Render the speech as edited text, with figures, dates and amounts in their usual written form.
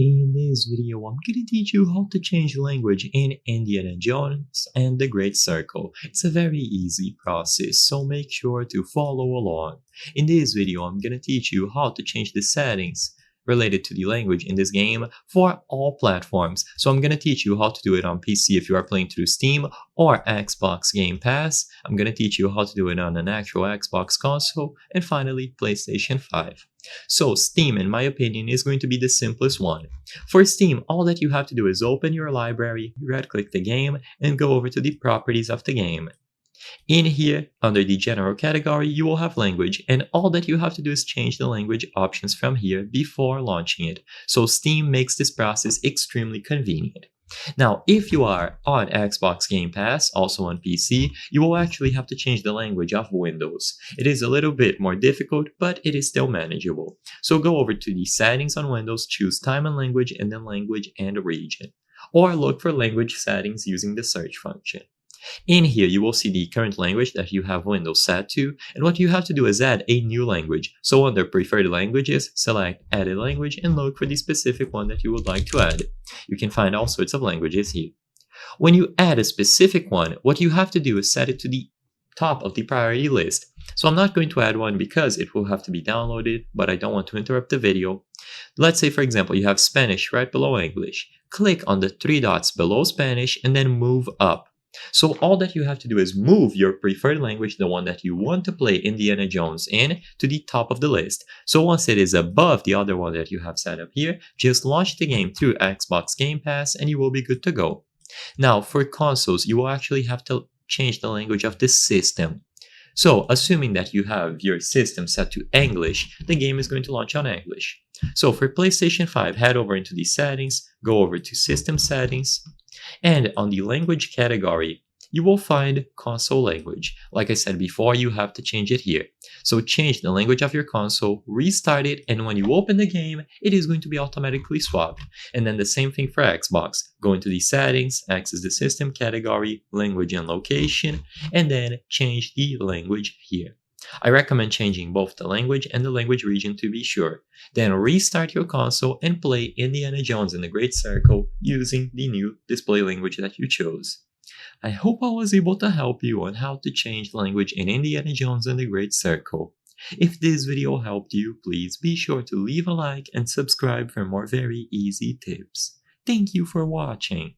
In this video, I'm gonna teach you how to change language in Indiana Jones and the Great Circle. It's a very easy process, so make sure to follow along. In this video, I'm gonna teach you how to change the settings related to the language in this game for all platforms. So I'm gonna teach you how to do it on PC if you are playing through Steam or Xbox Game Pass. I'm gonna teach you how to do it on an actual Xbox console, and finally PlayStation 5. So Steam, in my opinion, is going to be the simplest one. For Steam, all that you have to do is open your library, right-click the game, and go over to the properties of the game. In here, under the general category, you will have language, and all that you have to do is change the language options from here before launching it. So Steam makes this process extremely convenient. Now, if you are on Xbox Game Pass, also on PC, you will actually have to change the language of Windows. It is a little bit more difficult, but it is still manageable. So go over to the settings on Windows, choose time and language, and then language and region. Or look for language settings using the search function. In here, you will see the current language that you have Windows set to, and what you have to do is add a new language. So under Preferred Languages, select Add a Language and look for the specific one that you would like to add. You can find all sorts of languages here. When you add a specific one, what you have to do is set it to the top of the priority list. So I'm not going to add one because it will have to be downloaded, but I don't want to interrupt the video. Let's say, for example, you have Spanish right below English. Click on the three dots below Spanish and then move up. So all that you have to do is move your preferred language, the one that you want to play Indiana Jones in, to the top of the list. So once it is above the other one that you have set up here, just launch the game through Xbox Game Pass and you will be good to go. Now for consoles, you will actually have to change the language of the system. So assuming that you have your system set to English, the game is going to launch on English. So for PlayStation 5, head over into the settings, go over to System Settings, and on the language category, you will find console language. Like I said before, you have to change it here. So change the language of your console, restart it, and when you open the game, it is going to be automatically swapped. And then the same thing for Xbox. Go into the settings, access the system category, language and location, and then change the language here. I recommend changing both the language and the language region to be sure. Then restart your console and play Indiana Jones and the Great Circle using the new display language that you chose. I hope I was able to help you on how to change language in Indiana Jones and the Great Circle. If this video helped you, please be sure to leave a like and subscribe for more very easy tips. Thank you for watching.